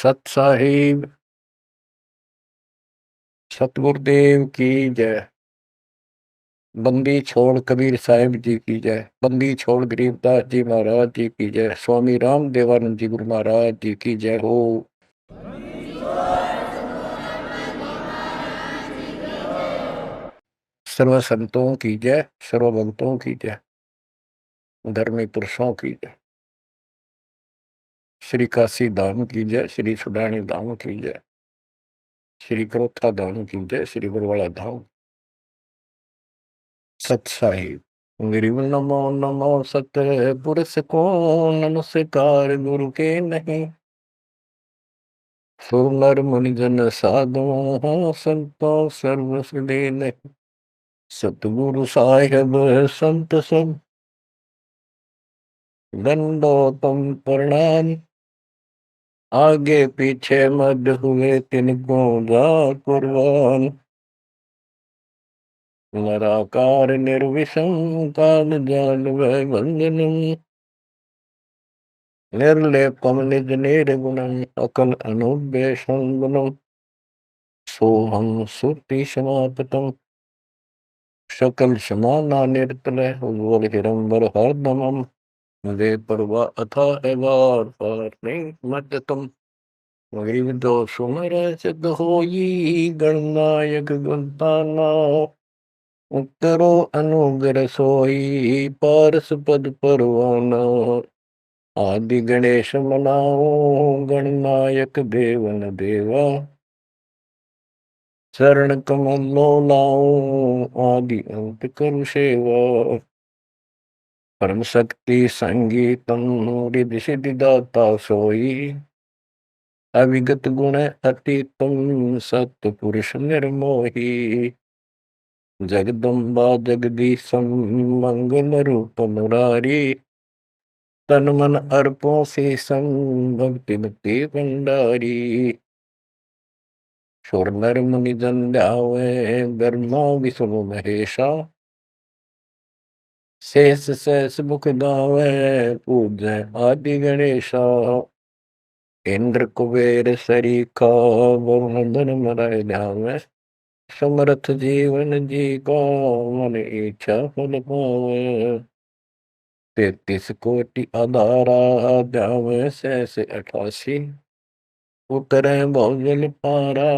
सत साहिब सतगुरुदेव की जय। बंदी छोड़ कबीर साहिब जी की जय। बंदी छोड़ गरीबदास जी महाराज जी की जय। स्वामी राम देवानंद जी गुरु महाराज जी की जय हो। सर्व संतों की जय, सर्व भक्तों की जय, धर्मी पुरुषों की जय। श्री काशी धाम की जय, श्री सुडानी धाम की जय, श्री क्रोथा धाम की जय, श्री बरवाड़ा धाम। सत साहिब गिरिव नमो नमो सत पुरुष को नमस्कार गुरु के नहीं। सुनर मुनिजन साधु संतो सर्व सुदे नहीं। सतगुरु साहिब संत सब दंडोतम प्रणाम। आगे पीछे मद हुए तिनको जा कुर्बान। निराकार निर्विषम काल जाल वै बंधनम। निर्लेपम निज निर्गुणम अकल अनुव्यसम गुणम। सोहम सुरति समापतम सकल समाना निर्तलय उज्ज्वल हिरंबर हरदमम। वे परवा अथा है वार पार नहीं मत तुम। गरीब दो सुमर सिद्ध होई गणनायक गुणताना। उत्तरो अनुग्रह सोई पारस पद परवाना। आदि गणेश मनाओ गणनायक देवन देवा। शरण कमलो लाओ आदि अंत करु सेवा। परम शक्ति संगीतम रिद्धि सिद्धि दाता सोई। अविगत गुण अतीतम सत्य पुरुष निर्मोही। जगदम्बा जगदीशम मंगल रूप मुरारी। तन मन अर्पों से संग भक्ति मुक्ति भंडारी। सुर नर मुनि जन ध्यावे ब्रह्मा विष्णु महेशा। शेष शेष मुख गावे पूजय आदि गणेशा। इंद्र कुबेर सरीखा वरुण धन मरय ध्यावे। समर्थ जीवन जी का मन इच्छा फल पावे। 33 कोटि आधारा ध्यावे शेष 88। उतरे भौजल पारा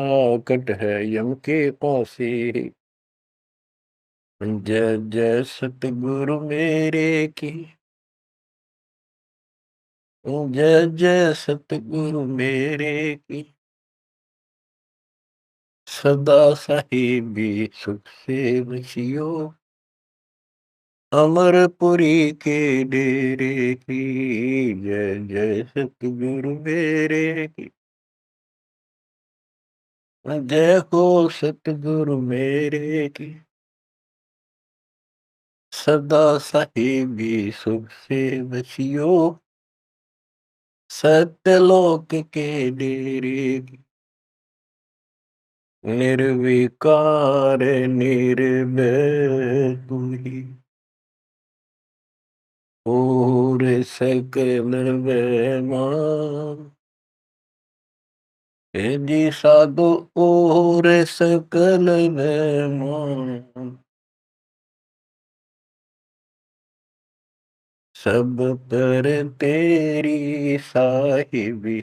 कट है यम के पासी। जय जय सतगुरु मेरे की। जय जय सतगुरु मेरे की। सदा साहिबी सुख से बसियो। अमरपुरी के डेरे की। जय जय सतगुरु मेरे की। जय हो सतगुरु मेरे की। सदा साहिबी सुख से बसियो। सत्यलोक के डेरे की। निर्विकार निर्भय तू ही। और सकल बेमान। हे जी साधु और सकल बेमान। सब पर तेरी साहिबी।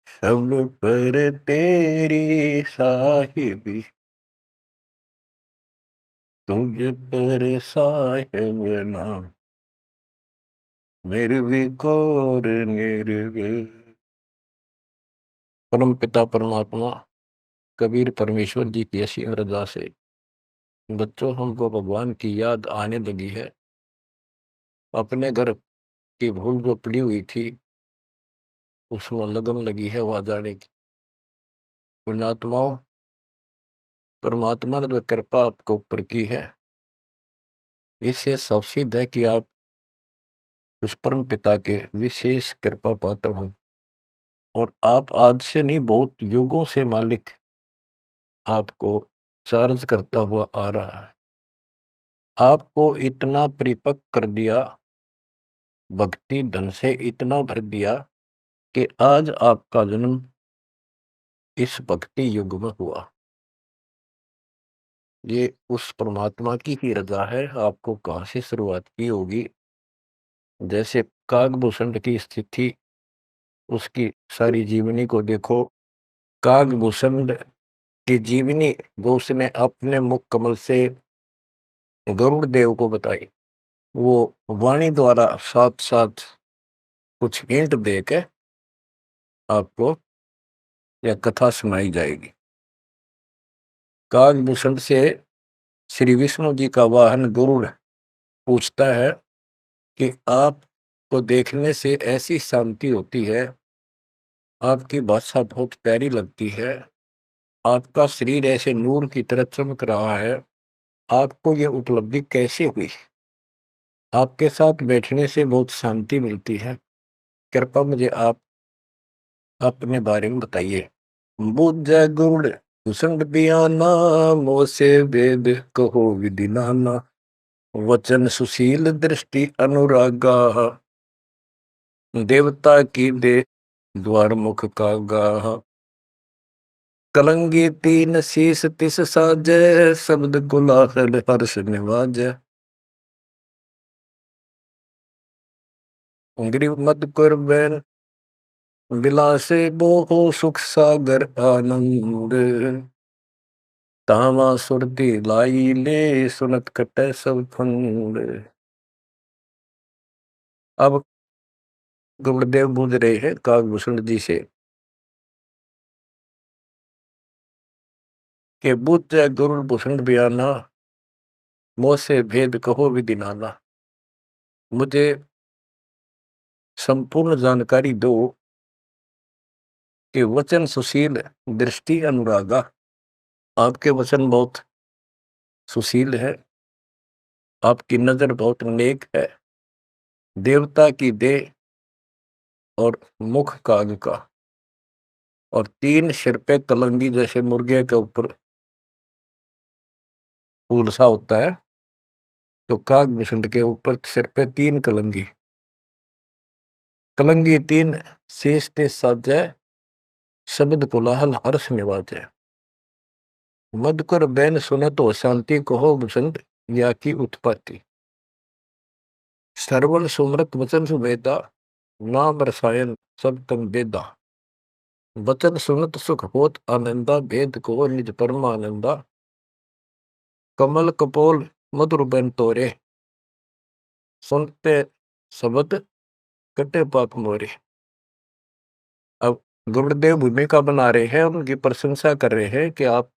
सब पर तेरी साहिबी। तुझ पर साहिब नाम। निर्विकार निर्भय। परम पिता परमात्मा कबीर परमेश्वर जी की ऐसी अरदास है। बच्चों हमको भगवान की याद आने लगी है। अपने घर की भूल जो पड़ी हुई थी उसमें लगन लगी है वहां जाने की। पुण्यात्माओं, परमात्मा ने जो कृपा आपको ऊपर की है इससे सबसिद्ध है कि आप उस परम पिता के विशेष कृपा पात्र हो। और आप आज से नहीं बहुत युगों से मालिक आपको चार्ज करता हुआ आ रहा है। आपको इतना परिपक्व कर दिया, भक्ति धन से इतना भर दिया कि आज आपका जन्म इस भक्ति युग में हुआ। ये उस परमात्मा की ही रज़ा है, आपको कहाँ से शुरुआत की होगी। जैसे कागभूषण की स्थिति, उसकी सारी जीवनी को देखो। कागभूषण की जीवनी जो उसने अपने मुख कमल से गरुड़ देव को बताई, वो वाणी द्वारा साथ साथ कुछ हिंट दे के आपको यह कथा सुनाई जाएगी। कागभूषण से श्री विष्णु जी का वाहन गरुड़ पूछता है कि आपको देखने से ऐसी शांति होती है, आपकी भाषा बहुत प्यारी लगती है, आपका शरीर ऐसे नूर की तरह चमक रहा है, आपको ये उपलब्धि कैसे हुई। आपके साथ बैठने से बहुत शांति मिलती है, कृपया मुझे आप अपने बारे में बताइए। बुझ गुण भूषण बियाना, मोह से वेद कहो विधि नाना, वचन सुशील दृष्टि अनुरागा, देवता की दे द्वार मुख का गाह, कलंगी तीन शीस तिस साजै, शब्द गुलाहल हर्ष निवाजै, गिरि मद कुर्बैन विलासे बोहो सुख सागर आनंद, तावा सुरती लाई ले सुनत कटै सब फंद। अब गुरुदेव बूझ रहे हैं कागभूषण जी से कि बुझ जाए गुरु भूषण बयाना, मोह से भेद कहो विधि नाना। मुझे संपूर्ण जानकारी दो कि वचन सुशील दृष्टि अनुरागा, आपके वचन बहुत सुशील है, आपकी नजर बहुत नेक है, देवता की देह और मुख काग का, और तीन सिर पे कलंगी जैसे मुर्गे के ऊपर फूल सा होता है, तो कागभूषण के ऊपर सिर पे तीन कलंगी, कलंगी तीन शेष ते साजै, शब्द कोलाहल हर्ष निवाजै, मधुकर बैन सुनत हो शांति कहो बसंत, या की उत्पत्ति, सरवण सुमरत वचन सुवेदा, नाम रसायन सब तम वेदा, वचन सुनत सुख होत आनंदा, भेद को निज परमानंदा, कमल कपोल मधुर बैन तोरे, सुनते शब्द कटे पाप मोरे। अब गुरुदेव भूमिका बना रहे हैं, उनकी प्रशंसा कर रहे हैं कि आप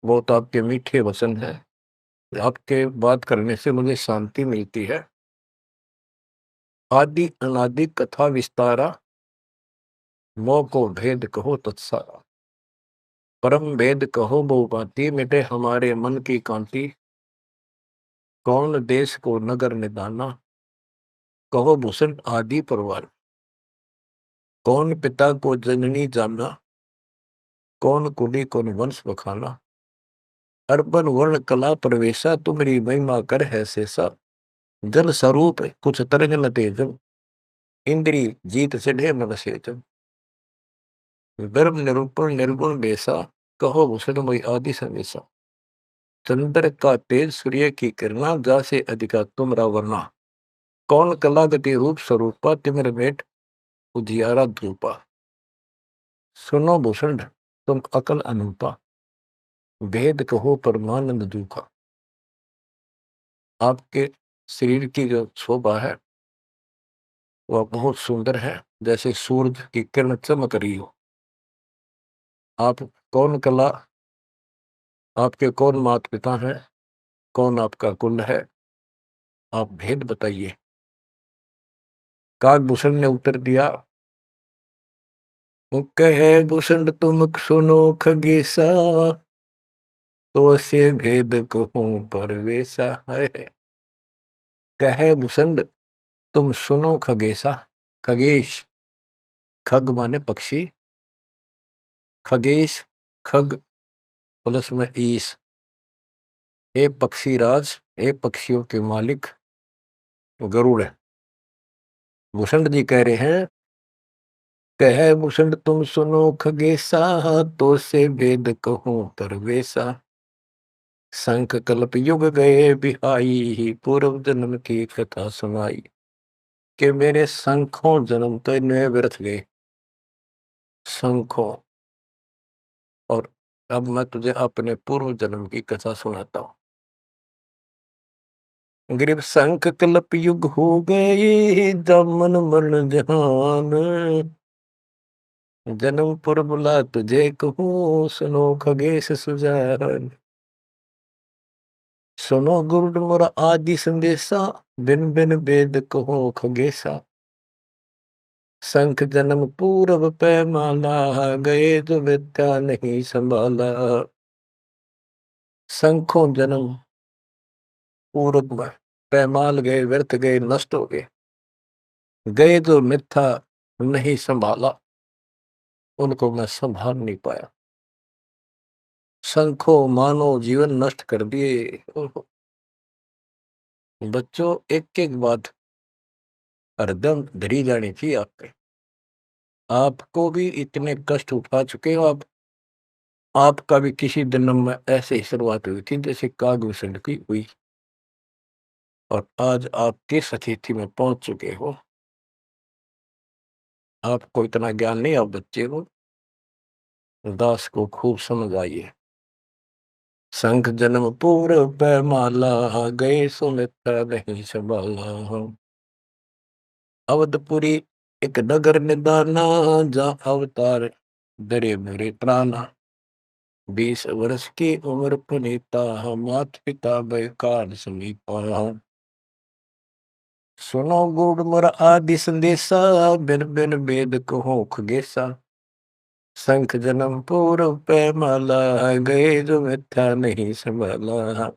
बहुत आपके मीठे वचन हैं, आपके बात करने से मुझे शांति मिलती है। आदि अनादि कथा विस्तारा, मोह को भेद कहो तत्सारा, परम भेद कहो बहु भांति, मिटे हमारे मन की कांति, कौन देश को नगर निदाना, कहो भूषण आदि परवार, कौन पिता को जननी जाना, कौन कुली कौन वंश बखाना, अर्बन वर्ण कला प्रवेशा, तुम्हारी महिमा कर है शेषा, जल स्वरूप कुछ तरंग न तेजम, इंद्री जीत चढ़े मन सेजम, गर्भ निरूपण निर्गुण बेसा, कहो भूषण मई आदि समेसा, चंद्र का तेज सूर्य की किरणा, जासे अधिका तुमरा वरना, कौन कला गति रूप स्वरूपा, तिमिर मेट उजियारा धूपा, सुनो भूषण तुम अकल अनूपा, भेद कहो परमानंद दुखा। आपके शरीर की जो शोभा है वह बहुत सुंदर है, जैसे सूरज की किरण चमक रही हो। आप कौन कला, आपके कौन माता पिता हैं, कौन आपका कुल है, आप भेद बताइए। काकभूषण ने उत्तर दिया, कहे भूषण तुम सुनो खगेसा, तो से भेद कहूं परवेसा है। कहे भूषण तुम सुनो खगेसा, खगेश, खग माने पक्षी, खगेश खग प्लस में ईश, ए पक्षी राज, ए पक्षियों के मालिक गरुड़ है। भूषण जी कह रहे हैं कह भूषण तुम सुनो खगेसा, तो से वेद कहूं तरवेसा। शंख कल्प युग गए बिहाई, पूर्व जन्म की कथा सुनाई। कि मेरे शंखों जन्म तो इनमें व्यर्थ गए, शंखों। और अब मैं तुझे अपने पूर्व जन्म की कथा सुनाता हूँ। ग्रीव शंख कल्प युग हो गए, जमन मरण जहान। जन्म पर बुला तुझे कहूँ, सुनो खगेश सुजान। सुनो गुरुड मोरा आदि संदेशा, बिन बिन वेद कहो खगेसा। शंख जन्म पूरब पैमाला, गए जो विद्या नहीं संभाला। शंखों जन्म पूरब में पैमाल गए, व्यर्थ गए, नष्ट हो गए। गए जो मिथ्या नहीं संभाला, उनको मैं संभाल नहीं पाया। शंखों मानो जीवन नष्ट कर दिए। बच्चों, एक एक बात हरदम धरी जानी चाहिए आपके। आपको भी इतने कष्ट उठा चुके हो आप। आपका भी किसी जन्म में ऐसे ही शुरुआत हुई थी जैसे कागभूषण की हुई, और आज आप किस स्थिति में पहुंच चुके हो। आपको इतना ज्ञान नहीं, आप बच्चे हो। दास को खूब समझ आइए। शंख जन्म पूर्व पैमाला, गए सुमित्रा नहीं संभाला। अवधपुरी एक नगर निदाना, जहाँ अवतार दरे मेरे प्राणा। 20 वर्ष की उम्र पुनीता, मात पिता बैकार समीपा। सुनो गुड़ मोर आदि संदेशा, बिन बिन वेद कहो खगेसा। शंख जन्म पूर्व पैमाला, गए जो मिथ्या नहीं संभाला।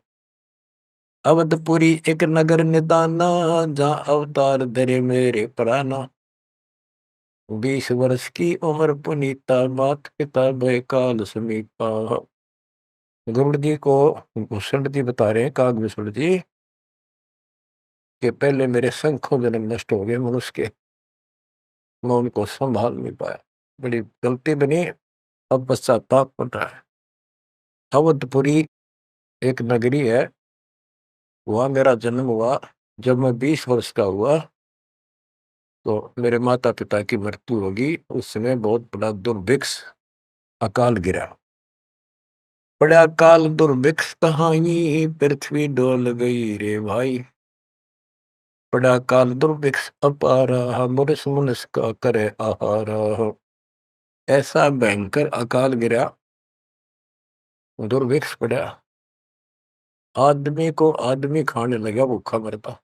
अवधपुरी एक नगर निदाना, जहाँ अवतार धरे मेरे प्राणा। 20 वर्ष की उम्र पुनीता, मात पिता बैकाल समीपा। गुरुड़ जी को भूषण जी बता रहे हैं, कागभूषण जी, कि पहले मेरे शंखों जन्म नष्ट हो गए मनुष्य के, मैं उनको संभाल नहीं पाया। बड़ी गलती बनी, अब पश्चाताप बन रहा है। अवधपुरी एक नगरी है, वहां मेरा जन्म हुआ। जब मैं 20 वर्ष का हुआ तो मेरे माता पिता की मृत्यु होगी। उस समय बहुत बड़ा दुर्भिक्ष अकाल गिरा। बड़ा अकाल दुर्भिक्ष कहानी, पृथ्वी डोल गई रे भाई। बड़ा काल दुर्भिक्ष अपारा, मुरस मुनस का करे आहारा। ऐसा भयंकर अकाल गिरा, दुर्भिक्ष पड़ा। आदमी को आदमी खाने लगा, भूखा मरता।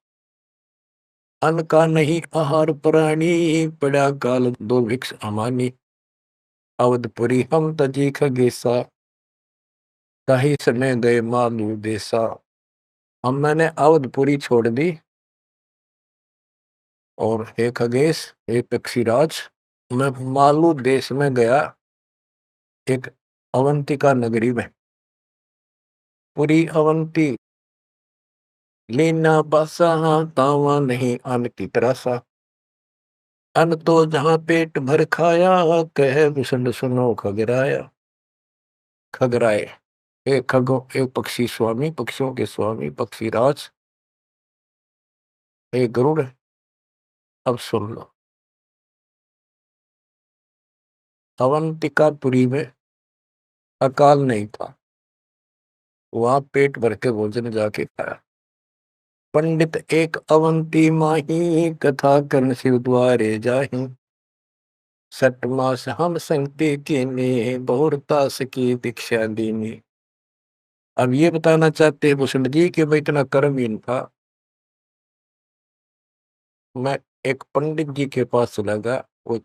अन्न का नहीं आहार प्राणी, पड़ा काल दुर्भिक्ष अमानी। अवधपुरी हम तजी खगेसा, ताही समय गए मालू देसा। हम मैंने अवधपुरी छोड़ दी, और हे खगेश, हे पक्षीराज, मैं मालू देश में गया, एक अवंतिका नगरी में। पूरी अवंती लीना बासा, तावा नहीं अन्न की तरासा। अन्न तो जहां पेट भर खाया, कहे भूषण सुनो खगराया। खगराए, एक खगो, एक पक्षी स्वामी, पक्षियों के स्वामी पक्षीराज, एक गरुड़, अब सुन लो। अवंतिकापुरी में अकाल नहीं था, वहां पेट भर के भोजन जाके खाया। पंडित एक अवंती माही, कथा कर्ण शिव द्वारे जाही। 6 मास हम संगति कीनी, बहुरता की दीक्षा दीनी। अब ये बताना चाहते हैं भूषण जी कि मैं इतना कर्महीन था। मैं एक पंडित जी के पास चला गया, वो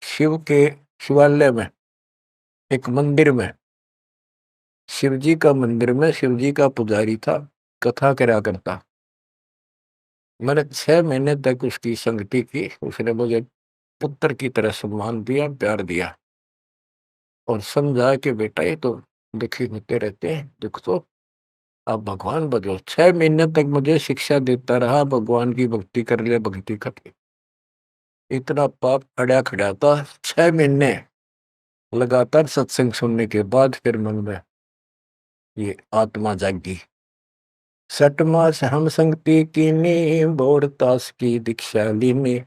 शिव के शिवालय में, एक मंदिर में, शिव जी का मंदिर में, शिव जी का पुजारी था, कथा करा करता। मैंने 6 महीने तक उसकी संगति की। उसने मुझे पुत्र की तरह सम्मान दिया, प्यार दिया, और समझा कि बेटा ये तो दुखी होते रहते हैं, दुख तो आप भगवान बनो। 6 महीने तक मुझे शिक्षा देता रहा, भगवान की भक्ति कर ले, भक्ति कर ले। इतना पाप अड़ा खड़ा था। 6 महीने लगातार सत्संग सुनने के बाद फिर मन में ये आत्मा जागी। 6 मास हम संगति कीनी, बोर तास की दीक्षा लीनी।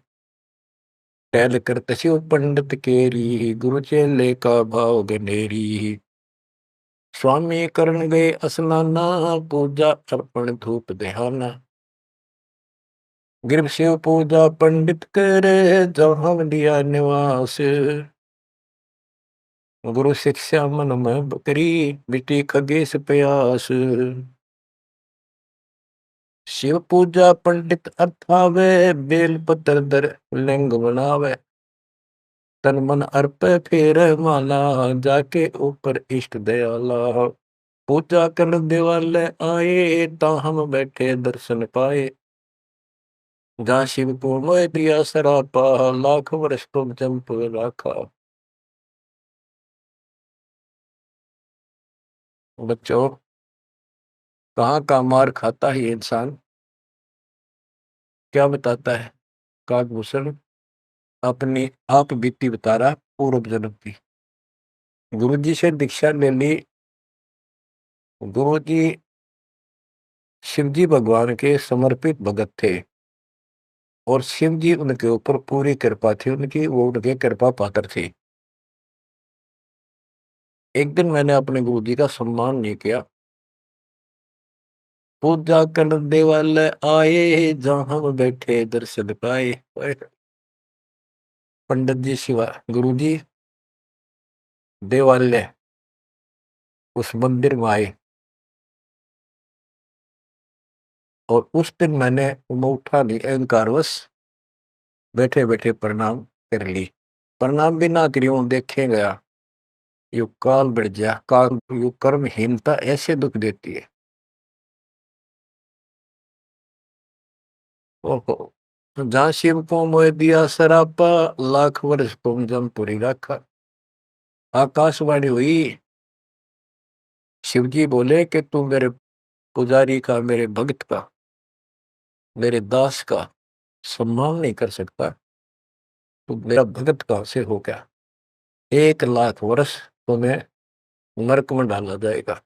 टहल करत शिव पंडित केरी, गुरु चेले का भाव गनेरी। स्वामी करण गए स्नाना, पूजा अर्पण धूप देहाना। गिर शिव पूजा पंडित करे, जहाँ लिया निवास। गुरु शिक्षा मन में बकरी, मिट्टी खगेश प्यास। शिव पूजा पंडित अर्थावे, बेल पत्र दर लिंग बनावे। तन मन अर्प फेर माला, जाके ऊपर इष्ट दयाला। पूजा कर दिवाले आए, ता हम बैठे दर्शन पाए। जहाँ शिव को मोह दिया सरापा, लाख वर्ष तुम जंप राखा। बच्चों, कहाँ का मार खाता है ये इंसान? क्या बताता है काकभूषण? अपनी आप बीती बता रहा पूर्व जन्म की। गुरु जी से दीक्षा ले ली। गुरु जी शिव जी भगवान के समर्पित भगत थे और शिव जी उनके ऊपर पूरी कृपा थी उनकी, वो उनके कृपा पात्र थे। एक दिन मैंने अपने गुरु जी का सम्मान नहीं किया। पूजा कर देवाल आए, जहाँ हम बैठे दर्शन पाए। पंडित जी शिवा गुरु जी देवालय उस मंदिर में आए और उस दिन मैंने उठा नहीं, अहंकारवश बैठे बैठे प्रणाम कर ली। प्रणाम भी ना करी देखे गया। यू काल बढ़ जा, काल यू कर्महीनता ऐसे दुख देती है। ओहो, जहाँ शिव को मोह दिया सरापा, लाख वर्ष तुम जमपुरी रखा। आकाशवाणी हुई। शिव जी बोले कि तू मेरे पुजारी का, मेरे भक्त का, मेरे दास का सम्मान नहीं कर सकता, तू मेरा भक्त कहां से हो गया? 1 लाख वर्ष तुम्हें नरक में डाला जाएगा।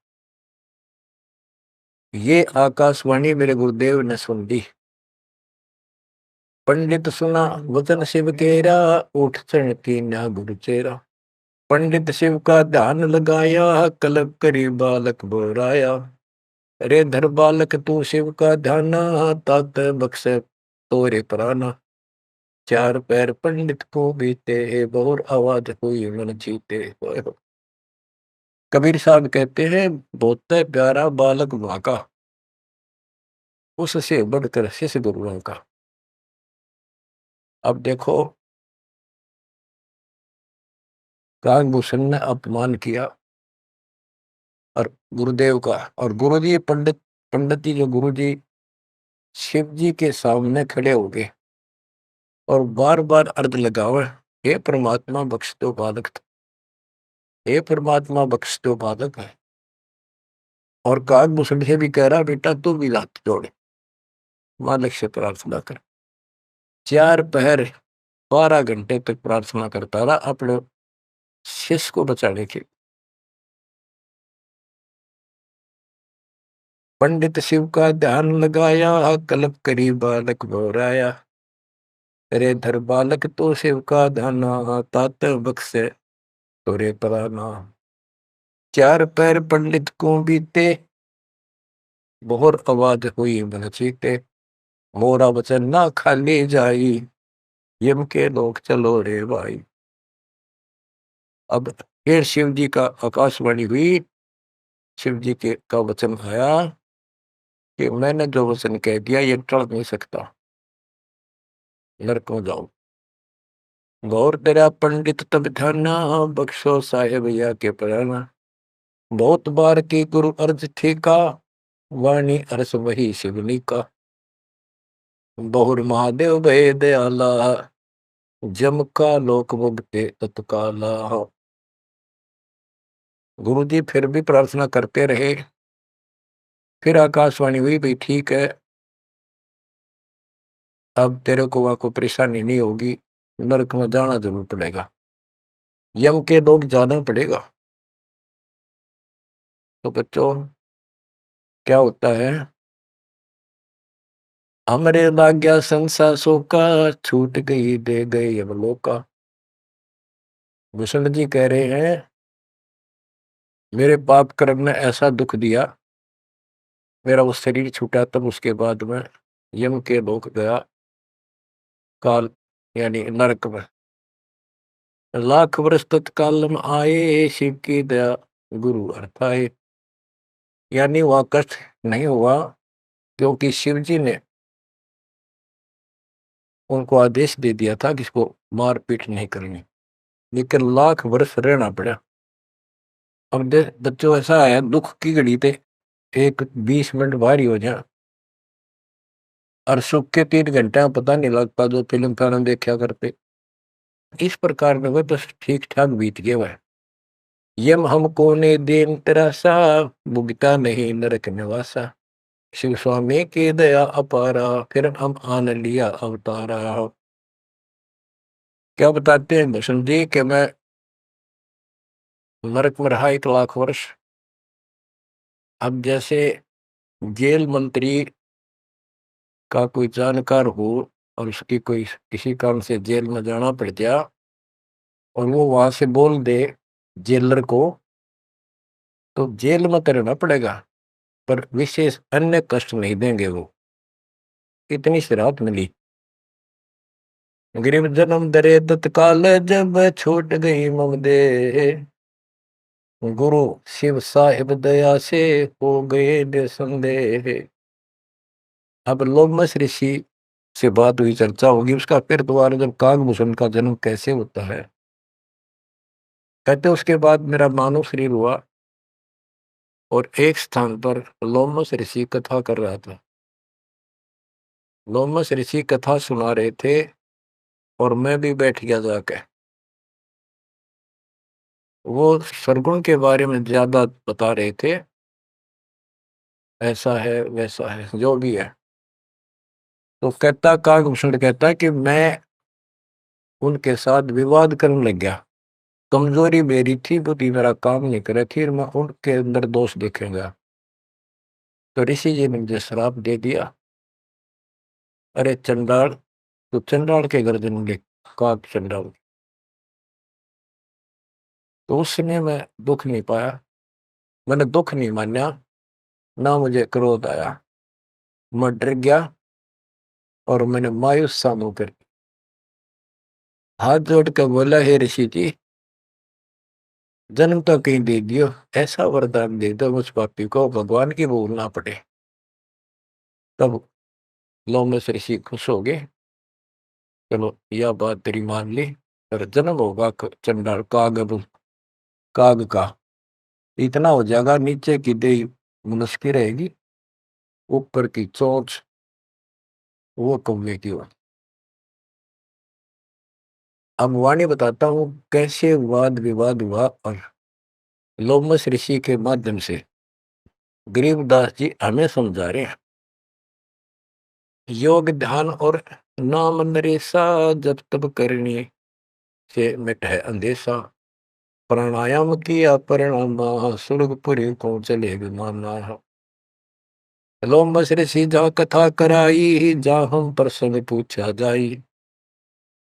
ये आकाशवाणी मेरे गुरुदेव ने सुन ली। पंडित सुना वचन शिव केरा, उठ चढ़ कीन्या गुरु चेरा। पंडित शिव का ध्यान लगाया, कलब करी बालक बोराया। अरे धर बालक तू शिव का ध्यान, तात बख्शे तोरे प्राणा। 4 पैर पंडित को बीते, बहुर आवाज हुई मन जीते। कबीर साहब कहते हैं, बहुत प्यारा बालक वहां का, उससे बढ़कर शिष्य गुरुओं का। अब देखो, काकभूषण ने अपमान किया और गुरुदेव का, और गुरु जी पंडित जी जो गुरु जी शिव जी के सामने खड़े हो गए और बार बार अर्ज लगावे, हे परमात्मा बख्श दो बालक, हे परमात्मा बख्श दो बालक है। और काकभूषण से भी कह रहा, बेटा तू भी हाथ जोड़े, मालिक से प्रार्थना कर। 4 पहर 12 घंटे तक प्रार्थना करता रहा अपने शिष्य को बचाने के। पंडित शिव का ध्यान लगाया, कल्प करी बालक बोराया। अरे धर बालक तो शिव का ध्यान, तात बख्शे तोरे प्राणा। 4 पैर पंडित को बीते, बहुत आवाज हुई मन चीते। मोरा वचन ना खाली जाई, यम के लोग चलो रे भाई। अब फिर शिव जी का आकाशवाणी हुई। शिव जी के का वचन आया कि मैंने जो वचन कह दिया ये टल नहीं सकता, नरक में जाओ। गौर तेरा पंडित तब ध्याना, बख्शो साहेब या के प्राणा। बहुत बार की गुरु अर्ज ठीका, वाणी अरस वही शिवनी का। बहुर महादेव भय दयाला, जम का लोक मुक्ते तत्काला। गुरु जी फिर भी प्रार्थना करते रहे। फिर आकाशवाणी हुई, भाई ठीक है, अब तेरे को वहां कोई परेशानी नहीं होगी, नरक में जाना जरूर पड़ेगा, यम के लोग जाना पड़ेगा। तो बच्चों क्या होता है, हमरे लाग्या संसासों का, छूट गई दे गई अब लोका। भूषण जी कह रहे हैं मेरे पाप कर्म ने ऐसा दुख दिया, मेरा वो शरीर छूटा, तब उसके बाद में यम के लोक गया, काल यानी नरक में। लाख वर्ष तत्काल में आए, शिव की दया गुरु अर्थाए। यानी वह कष्ट नहीं हुआ, क्योंकि शिव जी ने उनको आदेश दे दिया था कि इसको मारपीट नहीं करनी, लेकिन लाख वर्ष रहना पड़ा। अब बच्चों ऐसा है, दुख की घड़ी थे एक 20 मिनट भारी हो जाए, और सुख के 3 घंटे में पता नहीं लगता, जो फिल्म फिल्म देखा करते। इस प्रकार में वह बस ठीक ठाक बीत गया वह। यम हमको ने देन तरासा, भुगता नहीं नरक निवासा। शिव स्वामी की दया अपारा, फिर हम आन लिया अवतारा। क्या बताते हैं भूषण जी कि मैं नरक में रहा 1 लाख वर्ष। अब जैसे जेल मंत्री का कोई जानकार हो और उसकी कोई किसी काम से जेल में जाना पड़ गया, और वो वहां से बोल दे जेलर को, तो जेल में तो रहना पड़ेगा, पर विशेष अन्य कष्ट नहीं देंगे वो। इतनी सी राहत मिली। गरीब जन्म दरे तत्काल, जब छूट गई मम दे। गुरु शिव साहिब दया से हो गए निसंदेह। अब लोमस ऋषि से बात हुई, चर्चा होगी उसका, फिर दोबारा जब कागभूषण का जन्म कैसे होता है। कहते उसके बाद मेरा मानव शरीर हुआ, और एक स्थान पर लोमस ऋषि कथा कर रहा था। लोमस ऋषि कथा सुना रहे थे, और मैं भी बैठ गया जाके। वो सरगुण के बारे में ज्यादा बता रहे थे, ऐसा है वैसा है जो भी है। तो कहता कागभूषण कहता कि मैं उनके साथ विवाद करने लग गया। कमजोरी मेरी थी, बुद्धि मेरा काम नहीं करे थी, मैं उनके अंदर दोष देखेंगा। तो ऋषि जी ने मुझे श्राप दे दिया, अरे चंडाल, तो चंडाल के गर्दन ले, काग चंडाल। तो उस समय मैं दुख नहीं पाया, मैंने दुख नहीं माना, ना मुझे क्रोध आया। मैं डर गया, और मैंने मायूस सा होकर हाथ जोड़ कर बोला, हे ऋषि जी, जन्म तो कहीं दे दियो, ऐसा वरदान दे दो उस पापी को भगवान की भूल ना पड़े। तब लोमस ऋषि खुश हो गए, चलो यह बात तेरी मान ली, और जन्म होगा चंडाल काग का, इतना हो जाएगा, नीचे की देह मनुष्य रहेगी, ऊपर की चोंच वो कौवे की हो। अब वाणी बताता हूँ कैसे वाद विवाद हुआ, और लोमस ऋषि के माध्यम से गरीबदास जी हमें समझा रहे हैं। योग ध्यान और नाम नरेसा, जब तब करने से मिट है अंदेशा। प्राणायाम किया परिणाम, सुरगपुरी को चले विमाना। लोमस ऋषि जा कथा कराई, जा हम प्रसंग पूछा जाई।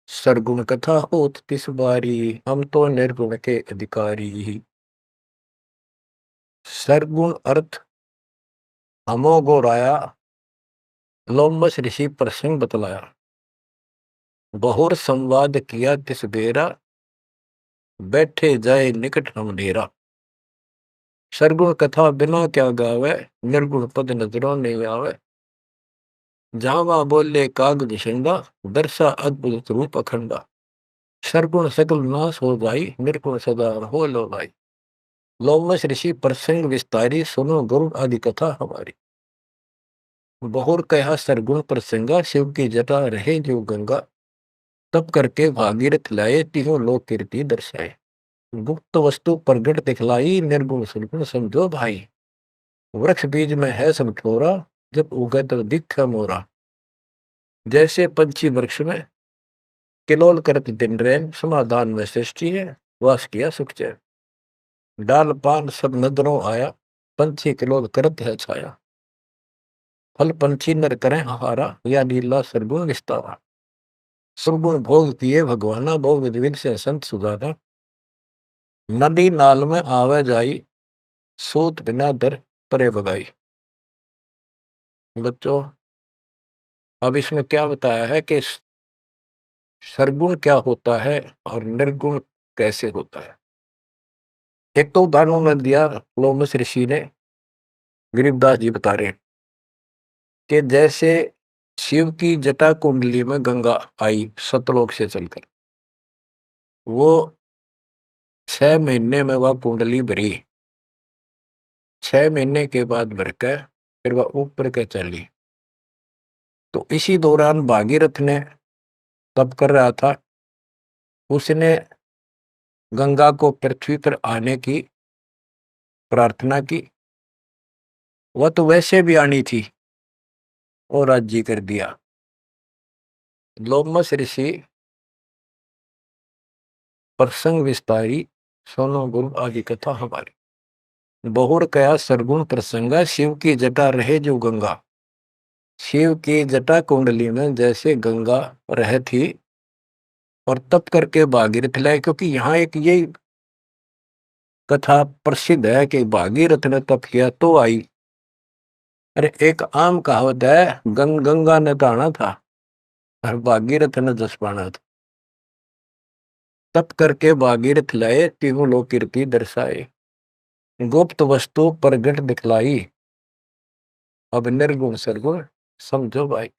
सरगुण कथा होत तिस बारी, हम तो निर्गुण के अधिकारी। सरगुण अर्थ हमो गोराया, लोमस ऋषि प्रसंग बतलाया। बहुर संवाद किया तिस बेरा, बैठे जाए निकट हम डेरा। सरगुण कथा बिना क्या गावे, निर्गुण पद नजरों नहीं आवे। जावा बोले काग निशंगा, दर्शा अद्भुत रूप अखंडा। सरगुण सकल नाश हो जाई, निर्गुण सदा हो लो भाई। लोमस ऋषि प्रसंग विस्तारी, सुनो गुरु आदि कथा हमारी। बहुर कहा सरगुण प्रसंगा, शिव की जटा रहे जो गंगा। तब करके भागीरथ लाए, तीनों लोक कीर्ति दर्शाए। गुप्त वस्तु प्रगट दिखलाई, निर्गुण सुरगुण समझो भाई। वृक्ष बीज में है सब ठोरा, जब उगे तो दिख मोरा। जैसे पंछी वृक्ष में किलोल करत दिन रैन, समाधान में सृष्टि है, वास किया सुख चैन। डाल पान सब नजरों आया, पंछी किलोल करत है छाया। फल पंछी नर करें आहारा, या लीला सरगुण विस्तारा। सुरगुण भोग पिए भगवाना, भोग विविध से संत सुजाना। नदी नाल में आवे जाई, सूत बिना दर परे बगाई। बच्चों, अब इसमें क्या बताया है कि सरगुण क्या होता है और निर्गुण कैसे होता है। एक तो उदाहरण में दिया लोमस ऋषि ने, गरीबदास जी बता रहे हैं कि जैसे शिव की जटा कुंडली में गंगा आई सतलोक से चलकर, वो 6 महीने में वह कुंडली भरी, 6 महीने के बाद भरकर फिर वह ऊपर के चली। तो इसी दौरान भागीरथ ने तप कर रहा था, उसने गंगा को पृथ्वी पर आने की प्रार्थना की। वह तो वैसे भी आनी थी और राज्य कर दिया। लोमस ऋषि प्रसंग विस्तारी, सोनो गुरु आदि कथा हमारी। बहुर कया सरगुण प्रसंगा, शिव की जटा रहे जो गंगा। शिव की जटा कुंडली में जैसे गंगा रह थी और तप करके भागीरथ लाए, क्योंकि यहाँ एक ये कथा प्रसिद्ध है कि भागीरथ ने तप किया तो आई। अरे एक आम कहावत है, गंगा ने नहाना था और भागीरथ ने जस पाना था। तप करके भागीरथ लाए, तीनों लोक कीर्ति दर्शाए। गुप्त वस्तु प्रगट दिखलाई, अब निर्गुण सरगुण समझो भाई।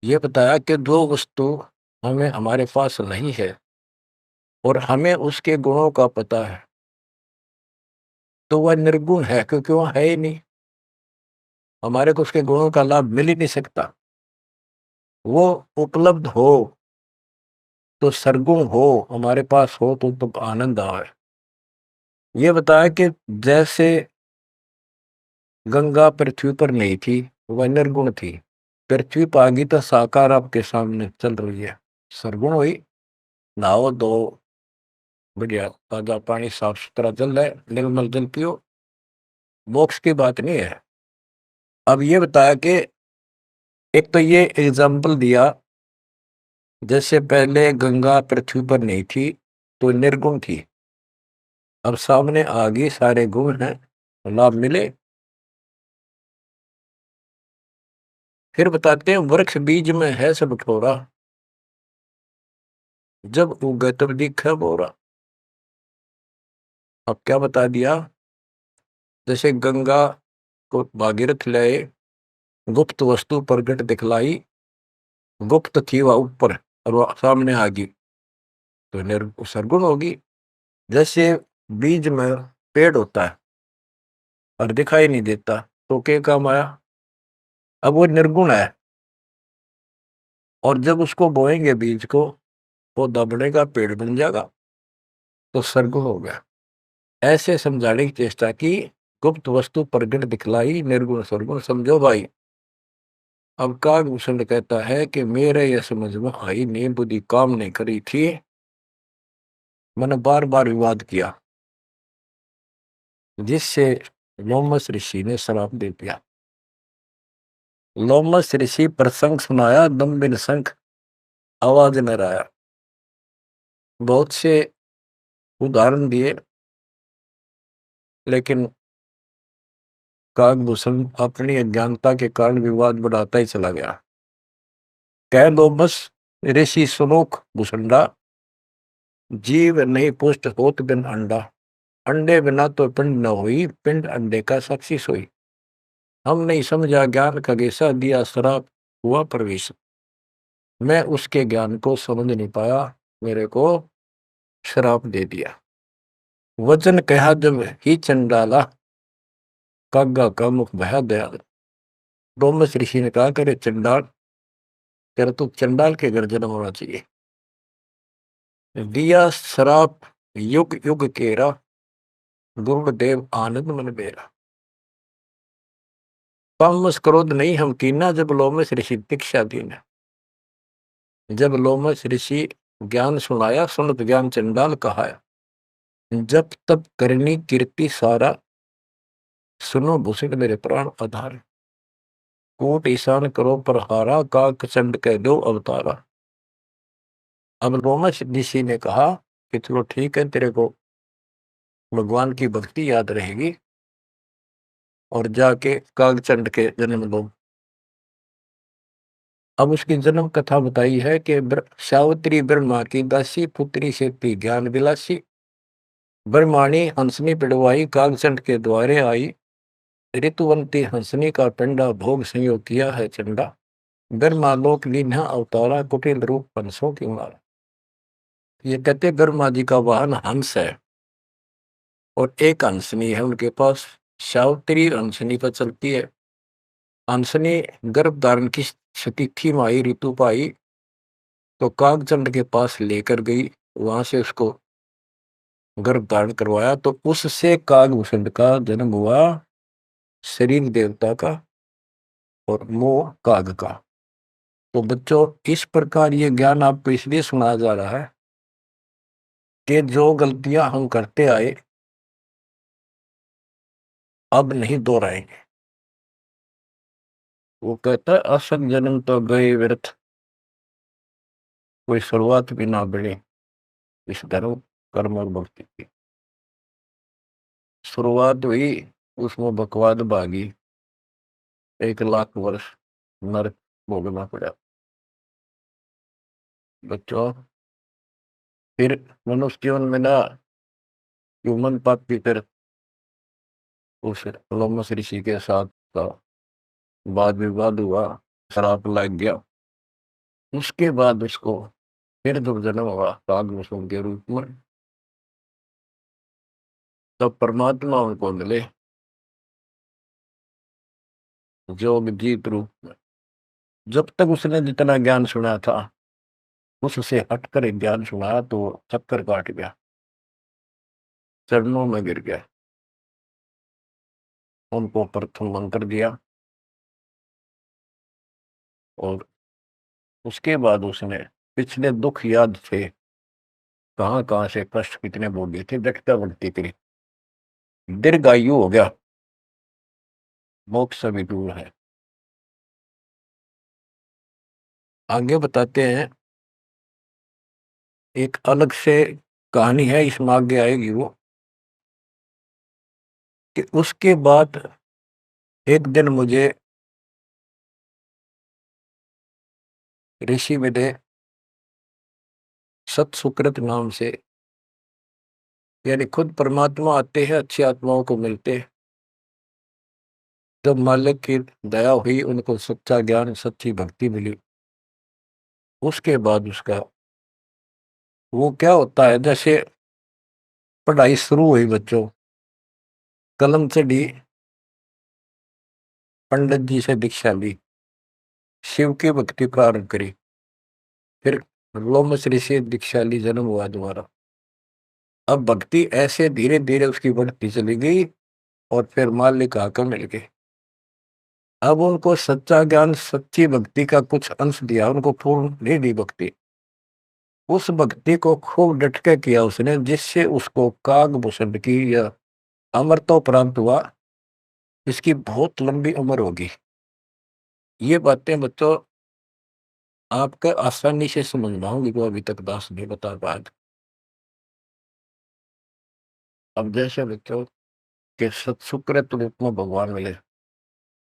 ये बताया कि दो वस्तु हमें हमारे पास नहीं है और हमें उसके गुणों का पता है, तो वह निर्गुण है, क्योंकि वह है ही नहीं, हमारे को उसके गुणों का लाभ मिल ही नहीं सकता। वो उपलब्ध हो तो सरगुण हो, हमारे पास हो तो आनंद आए। ये बताया कि जैसे गंगा पृथ्वी पर नहीं थी, वह निर्गुण थी। पृथ्वी पर आ गई तो साकार आपके सामने चल रही है, सरगुण हुई। नहाओ दो, बढ़िया ताजा पानी, साफ सुथरा जल है, निर्मल जल पियो, मोक्ष की बात नहीं है। अब ये बताया कि एक तो ये एग्जाम्पल दिया, जैसे पहले गंगा पृथ्वी पर नहीं थी तो निर्गुण थी, अब सामने आ गई, सारे गुण हैं, लाभ मिले। फिर बताते हैं, वृक्ष बीज में है सब ठोरा, जब उगे तब दिखे बोरा। अब क्या बता दिया, जैसे गंगा को भागीरथ लाए, गुप्त वस्तु प्रगट दिखलाई, गुप्त थी वह ऊपर और वह सामने आ गई तो सरगुण होगी। जैसे बीज में पेड़ होता है और दिखाई नहीं देता तो क्या काम आया, अब वो निर्गुण है, और जब उसको बोएंगे बीज को, पौधा बढ़ेगा, पेड़ बन जाएगा, तो सरगुण हो गया। ऐसे समझाने की चेष्टा की, गुप्त वस्तु प्रगट दिखलाई, निर्गुण सरगुण समझो भाई। अब कागभूषण कहता है कि मेरे यह समझ में आई नहीं, बुद्धि काम नहीं करी थी, मैंने बार बार विवाद किया, जिससे लोमस ऋषि ने श्राप दे दिया। लोमस ऋषि प्रसंग सुनाया, दम बिन शंख आवाज न आया। बहुत से उदाहरण दिए, लेकिन कागभूषण अपनी अज्ञानता के कारण विवाद बढ़ाता ही चला गया। कह लोमस ऋषि सुनोख भूषंडा, जीव नहीं पुष्ट होत बिन अंडा। अंडे बिना तो पिंड न हुई, पिंड अंडे का साक्षी सोई। हम नहीं समझा ज्ञान का गेसा, दिया श्राप हुआ प्रवेश। मैं उसके ज्ञान को समझ नहीं पाया, मेरे को श्राप दे दिया। वचन कहा जब ही चंडाला, कागा का मुख भया दयाल। डोमस ऋषि ने कहा, करे चंडाल, तेरा तो चंडाल के घर जन्म होना चाहिए। दिया श्राप युग युग केरा, गुरुदेव आनंद मन बेरा। पामस क्रोध नहीं हम कीना, जब लोमस ऋषि दीक्षा दीना। जब लोमश ऋषि ज्ञान सुनाया, सुनत ज्ञान चंडाल कहाया। जब तब करनी कीर्ति सारा, सुनो भूषण मेरे प्राण आधार। कोट ईशान करो प्रहारा, काक चंड कह दो अवतारा। अब लोमश ऋषि ने कहा कि चलो ठीक है, तेरे को भगवान की भक्ति याद रहेगी और जाके कागचंड के जन्म लो। अब उसकी जन्म कथा बताई है कि सावित्री ब्रह्मा की दासी, पुत्री से थी ज्ञान विलासी। ब्रह्माणी हंसनी पिड़वाई, कागचंड के द्वारे आई। ऋतुवंती हंसनी का पिंडा, भोग संयोग किया है चंडा। ब्रह्मा लोक लीन्हा अवतारा, कुटिल रूप हंसों की मारा। ये कहते ब्रह्मा जी का वाहन हंस है और एक हंसनी है उनके पास। सावित्री हंसनी पर चलती है। हंसनी गर्भ धारण की स्थिति में आई, ऋतु पाई तो कागचंद के पास लेकर गई। वहां से उसको गर्भ धारण करवाया तो उससे कागभूषण का जन्म हुआ, शरीर देवता का और मोह काग का। तो बच्चों, इस प्रकार ये ज्ञान आपको इसलिए सुनाया जा रहा है कि जो गलतियां हम करते आए अब नहीं दोहराएंगे। वो कहता है असत जन्म तो गए व्यर्थ, कोई शुरुआत भी ना बढ़े इस धर्म कर्म और भक्ति की। शुरुआत हुई, उसमें बकवाद भागी, 1 लाख वर्ष नरक भोगना पड़ा। बच्चों, फिर मनुष्य जीवन में ना ह्यूमन पाप की फिर उस लोमस ऋषि के साथ का वाद विवाद हुआ, शराब लग गया। उसके बाद उसको फिर जब जन्म हुआ कागभूषण के रूप में, तब परमात्मा उनको मिले जोग जीत रूप में। जब तक उसने जितना ज्ञान सुना था उससे हटकर एक ज्ञान सुना तो चक्कर काट गया, चरणों में गिर गया। उनको प्रथम मंत्र दिया और उसके बाद उसने पिछले दुख याद थे, कहाँ कहाँ से कष्ट कितने भोगे थे, व्यक्ता बढ़ती थी। दीर्घायु हो गया, मोक्ष भी दूर है। आगे बताते हैं, एक अलग से कहानी है, इसमें आगे आएगी वो, कि उसके बाद एक दिन मुझे ऋषि मिले सत सुकृत नाम से, यानी खुद परमात्मा आते हैं, अच्छी आत्माओं को मिलते। जब मालिक की दया हुई, उनको सच्चा ज्ञान सच्ची भक्ति मिली, उसके बाद उसका वो क्या होता है, जैसे पढ़ाई शुरू हुई बच्चों, कलम चढ़ी, पंडित जी से दीक्षा ली, शिव की भक्ति प्रारंभ करी, फिर लोमस ऋषि से दीक्षा ली, जन्म हुआ दोबारा। अब भक्ति ऐसे धीरे धीरे उसकी बढ़ती चली गई और फिर मालिक आकर मिल गए। अब उनको सच्चा ज्ञान सच्ची भक्ति का कुछ अंश दिया, उनको पूर्ण नहीं दी भक्ति। उस भक्ति को खूब डट के किया उसने, जिससे उसको कागभूषण की या अमरता प्राप्त हुआ। इसकी बहुत लंबी उम्र होगी। ये बातें बच्चों आपका आसानी से समझ में होंगी, वो अभी तक दास नहीं बता पाया। अब जैसे बच्चों के सत्सुकृत रूप में भगवान मिले,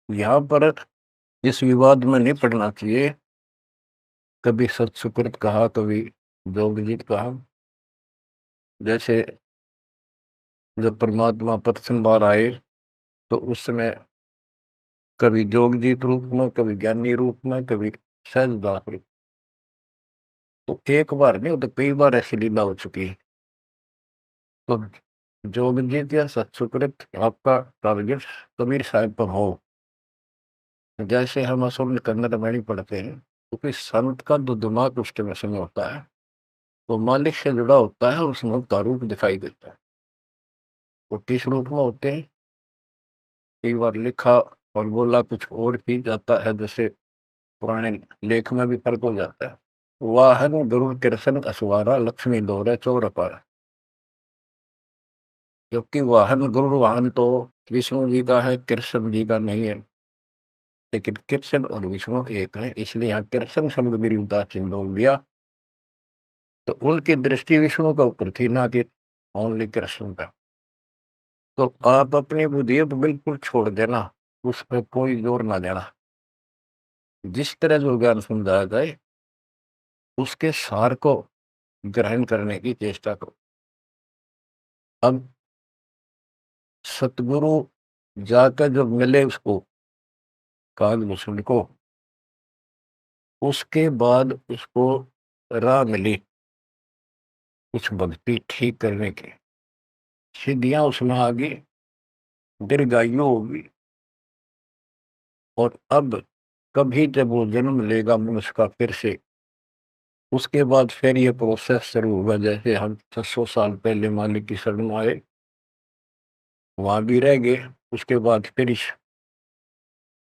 यहाँ पर इस विवाद में नहीं पड़ना चाहिए, कभी सत्सुकृत कहा, कभी जोगजीत कहा। जैसे जब परमात्मा प्रथम बार आए तो उस समय कभी जोगजीत रूप में, कभी ज्ञानी रूप में, कभी सहजदास रूप। तो एक बार नहीं, वो तो कई बार ऐसी लीला हो चुकी है। तो जोगजीत या सत्सुकृत आपका टारगेट कबीर साहब पर हो, जैसे हम असल कन्नड़ में नहीं पढ़ते हैं, क्योंकि संत का जो दिमाग उसके वैसे में होता है, वो मालिक से जुड़ा होता है, उसमें उसका रूप दिखाई देता है। वो किस रूप में होते हैं, कई बार लिखा और बोला कुछ और भी जाता है, जैसे पुराने लेख में भी फर्क हो जाता है। वाहन गरुड़ कृष्ण असवारा लक्ष्मी दौरे चौरपार। जबकि वाहन गरुड़ वाहन तो विष्णु जी का है, कृष्ण जी का नहीं है। लेकिन कृष्ण और विष्णु एक है, इसलिए यहाँ कृष्ण शब्द मेरी उदासीन बोल दिया। तो उनकी दृष्टि विष्णु के ऊपर थी, ना कि ओनली कृष्ण का। तो आप अपनी बुद्धि बिल्कुल छोड़ देना, उस पर कोई जोर ना देना। जिस तरह जो ज्ञान समझाया जाए उसके सार को ग्रहण करने की चेष्टा करो। अब सतगुरु जाकर जो मिले उसको, कालभूषण को, उसके बाद उसको राह मिली कुछ भक्ति ठीक करने की, सिद्धियां उसमें आ गई, दीर्घायु होगी। और अब कभी जब वो जन्म लेगा मनुष्य का फिर से, उसके बाद फिर ये प्रोसेस शुरू होगा। जैसे हम 600 साल पहले मालिक की शरण में आए, वहां भी रह गए, उसके बाद फिर इस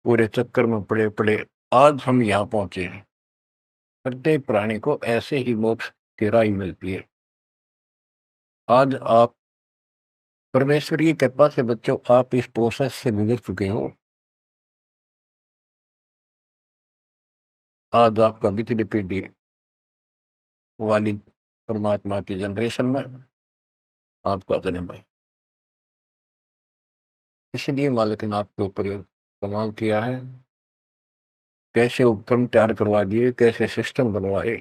पूरे चक्कर में पड़े पड़े आज हम यहाँ पहुंचे हैं। प्रत्येक प्राणी को ऐसे ही मोक्ष की राह मिलती है। आज आप परमेश्वर की कृपा से बच्चों, आप इस प्रोसेस से गुजर चुके हो। आज आपका बिजली पीढ़ी वाली परमात्मा की जनरेशन में आपका जन्म है। इसलिए मालिक ने आपके ऊपर कमाल किया है, कैसे उपक्रम तैयार करवा दिए, कैसे सिस्टम बनवाए।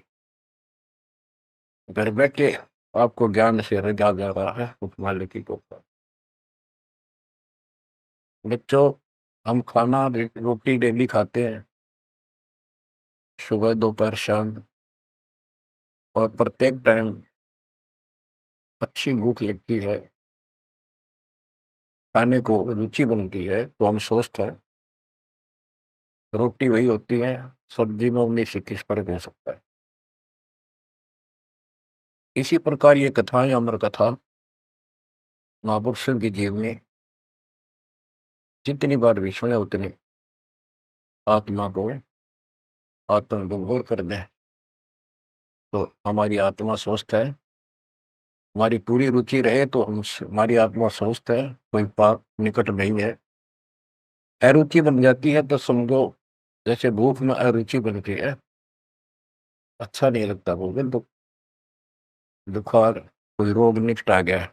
घर बैठे आपको ज्ञान से रजा जा रहा है उस मालिक की कृपा। बच्चों, हम खाना रोटी डेली खाते हैं, सुबह दोपहर शाम, और प्रत्येक टाइम अच्छी भूख लगती है, खाने को रुचि बनती है, तो हम सोचते हैं रोटी वही होती है, सब्जी में 19-21 फर्क हो सकता है। इसी प्रकार ये कथाएं, अमर कथा महापुरुषों की जीवनी जितनी बार भी सुने उतनी आत्मा को आत्मविभोर कर दें, तो हमारी आत्मा स्वस्थ है। हमारी पूरी रुचि रहे तो हम, हमारी आत्मा स्वस्थ है, कोई पाप निकट नहीं है। अरुचि बन जाती है तो समझो जैसे भूख में अरुचि बनती है, अच्छा नहीं लगता, भोजन तो बुखार कोई रोग निकट आ गया है,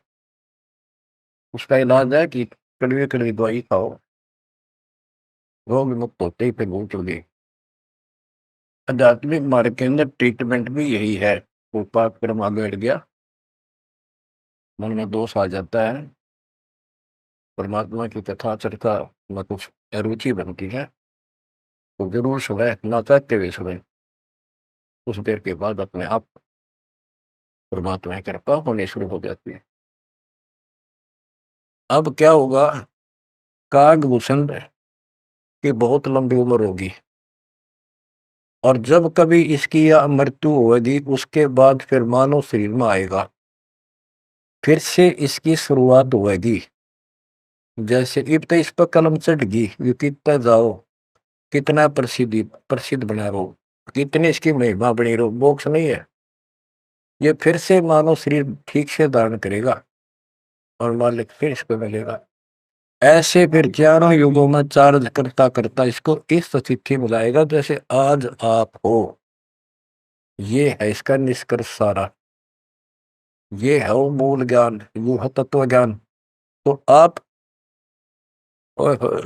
उसका इलाज है कि कड़वी कड़वी दवाई खाओ, रोग मुक्त होते ही फिर भूख लगी। आध्यात्मिक मार्ग के अंदर ट्रीटमेंट भी यही है। वो पाप कर्म आगे बढ़ गया, मन में दोष आ जाता है, परमात्मा की कथा चर्चा में कुछ अरुचि बनती है, तो जरूर सुबह ना चाहते हुए सुबह, कुछ देर के बाद अपने आप परमात्मा की कृपा होने शुरू हो जाती है। अब क्या होगा, कागभूषण की बहुत लंबी उम्र होगी, और जब कभी इसकी यह मृत्यु होगी उसके बाद फिर मानव शरीर में आएगा, फिर से इसकी शुरुआत होगी। जैसे इब तो इस पर कलम चढ़ गई, ये कितना जाओ, कितना प्रसिद्धि प्रसिद्ध बना रहो, कितनी इसकी महिमा बनी रहो, मोक्ष नहीं है। ये फिर से मानव शरीर ठीक से धारण करेगा और मालिक फिर इसको मिलेगा। ऐसे फिर चारों युगों में चार्ज करता करता इसको इस स्थिति में लाएगा जैसे आज आप हो। ये है इसका निष्कर्ष सारा, ये है वो मूल ज्ञान, वो है तत्व ज्ञान। तो आप ओए होए,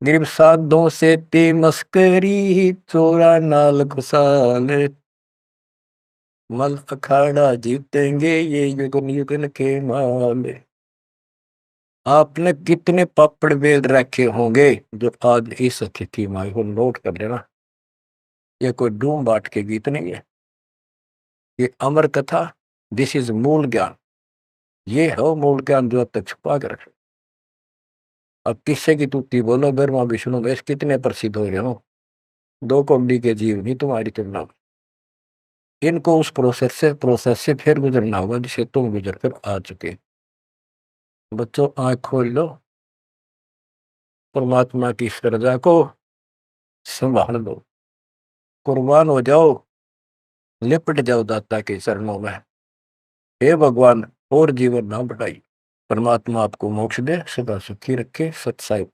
गिरब साधों से ते मस्करी, चोरा नाल खुशाल, मल अखाड़ा जीतेंगे ये युगन युगन के माल। आपने कितने पापड़ बेल रखे होंगे जो आज इस स्थिति में आए हो, नोट कर लेना। ये कोई डूम बाट के गीत नहीं है, ये अमर कथा, दिस इज मूल ज्ञान। ये है मूल ज्ञान जो अब तक छुपा कर रखे। अब किससे की तुत्ती बोलो, ब्रह्मा विष्णु महेश कितने प्रसिद्ध हो गए हो, दो कौड़ी के जीव नहीं तुम्हारी तुलना में। इनको उस प्रोसेस से फिर गुजरना होगा जिसे तुम गुजर कर आ चुके। बच्चों, आंख खोल लो, परमात्मा की श्रद्धा को संभाल लो, कुर्बान हो जाओ, लिपट जाओ दाता के चरणों में। हे भगवान, और जीवन ना बढ़ाई। परमात्मा आपको मोक्ष दे, सदा सुखी रखे। सत साहिब।